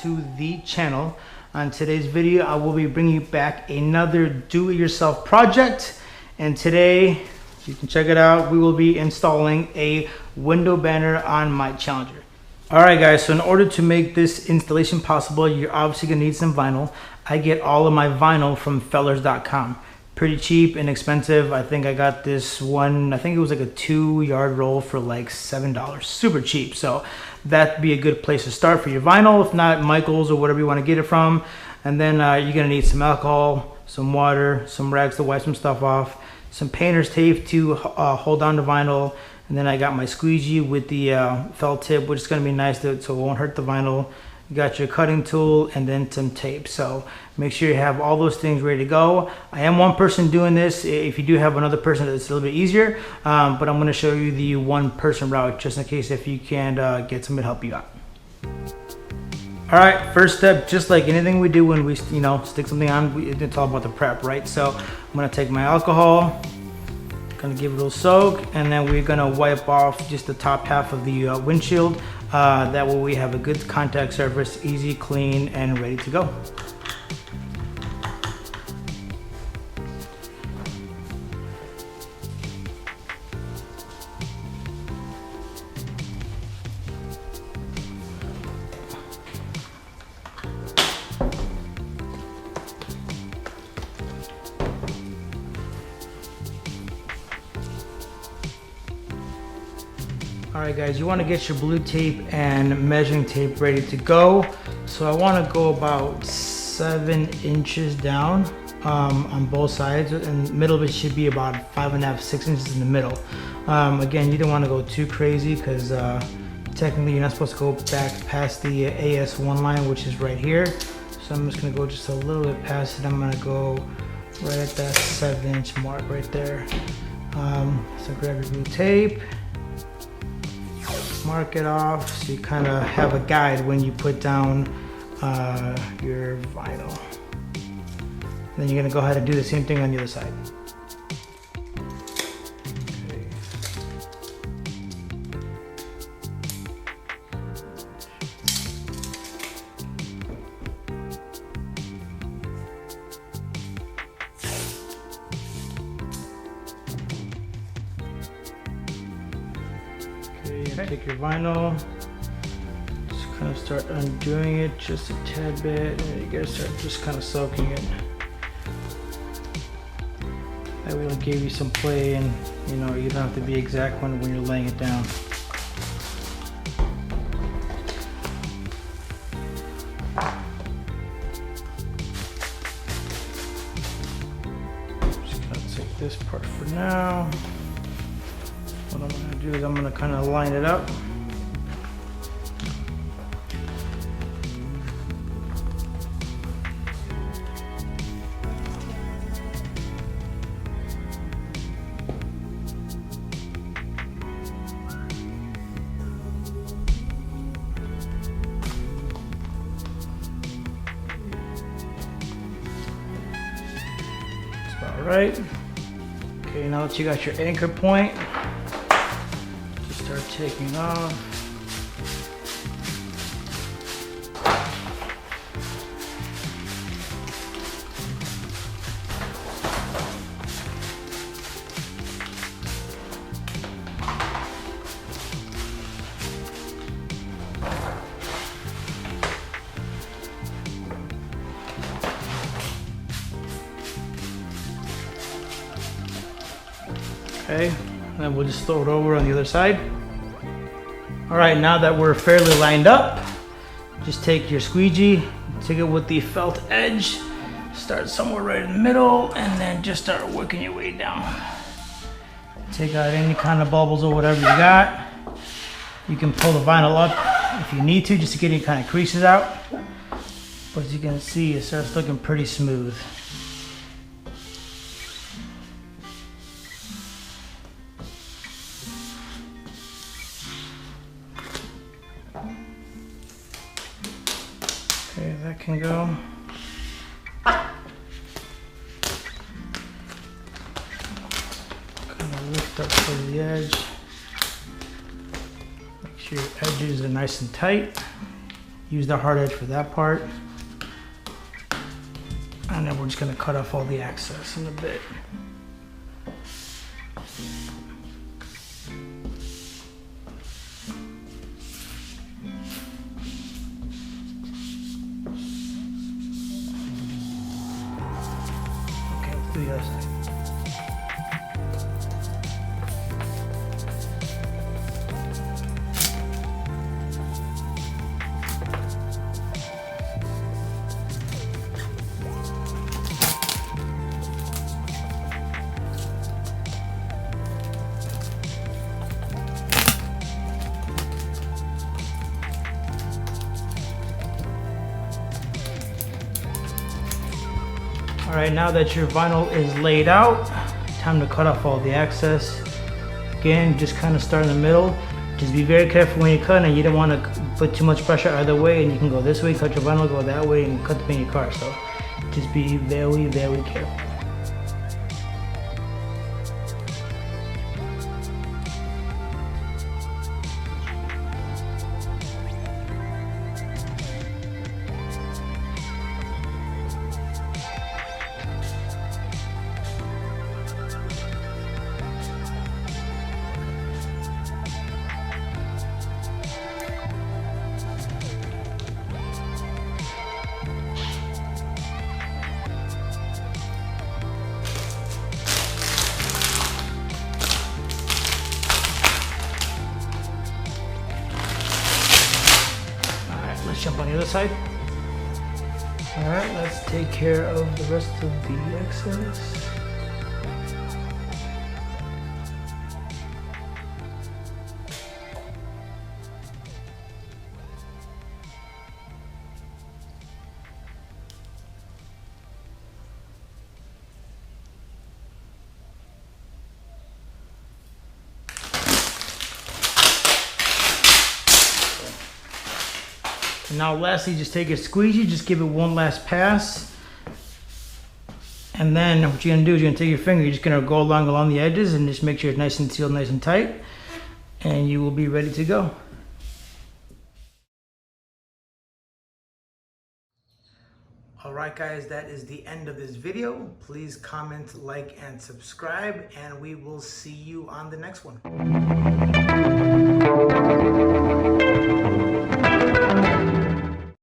to the channel. On today's video, I will be bringing you back another do-it-yourself project. And today, you can check it out, we will be installing a window banner on my Challenger. Alright guys, so in order to make this installation possible, you're obviously going to need some vinyl. I get all of my vinyl from fellers.com. Pretty cheap, inexpensive. I think I got this one, I think it was like a 2-yard roll for like $7. Super cheap. So that'd be a good place to start for your vinyl. If not, Michael's or whatever you want to get it from. And then you're going to need some alcohol, some water, some rags to wipe some stuff off, some painter's tape to hold on the vinyl. And then I got my squeegee with the felt tip, which is going to be nice so it won't hurt the vinyl. You got your cutting tool and then some tape. So make sure you have all those things ready to go. I am one person doing this. If you do have another person, it's a little bit easier. But I'm going to show you the one person route just in case if you can't get somebody to help you out. All right, first step, just like anything we do when we stick something on, it's all about the prep, right? So I'm going to take my alcohol, going to give it a little soak, and then we're going to wipe off just the top half of the windshield. That way we have a good contact surface, easy, clean, and ready to go. Alright guys, you want to get your blue tape and measuring tape ready to go. So I want to go about 7 inches down on both sides, and the middle of it should be about 5.5 to 6 inches in the middle. Again, you don't want to go too crazy because technically you're not supposed to go back past the AS1 line, which is right here. So I'm just going to go just a little bit past it. I'm going to go right at that 7-inch mark right there. So grab your blue tape, mark it off so you kind of have a guide when you put down your vinyl. Then you're going to go ahead and do the same thing on the other side. Take your vinyl, just kind of start undoing it just a tad bit, and you gotta start just kind of soaking it. That will give you some play, and you don't have to be exact when you're laying it down. Just gonna take this part for now. What I'm going to do is I'm going to kind of line it up. That's about right. Okay, now that you got your anchor point, start taking off. Okay, and then we'll just throw it over on the other side. Alright, now that we're fairly lined up, just take your squeegee, take it with the felt edge, start somewhere right in the middle, and then just start working your way down. Take out any kind of bubbles or whatever you got. You can pull the vinyl up if you need to, just to get any kind of creases out. But as you can see, it starts looking pretty smooth. Okay, that can go. Kind of lift up to the edge. Make sure your edges are nice and tight. Use the hard edge for that part. And then we're just gonna cut off all the excess in a bit. Okay, let's do the other side. All right, now that your vinyl is laid out, time to cut off all the excess. Again, just kind of start in the middle. Just be very careful when you cut, and you don't want to put too much pressure either way, and you can go this way, cut your vinyl, go that way, and cut the paint in your car. So just be very, very careful. Let's jump on the other side. All right, let's take care of the rest of the excess. Now lastly, just take a squeegee, just give it one last pass. And then what you're gonna do is you're gonna take your finger, you're just gonna go along the edges and just make sure it's nice and sealed, nice and tight. And you will be ready to go. All right guys, that is the end of this video. Please comment, like, and subscribe, and we will see you on the next one.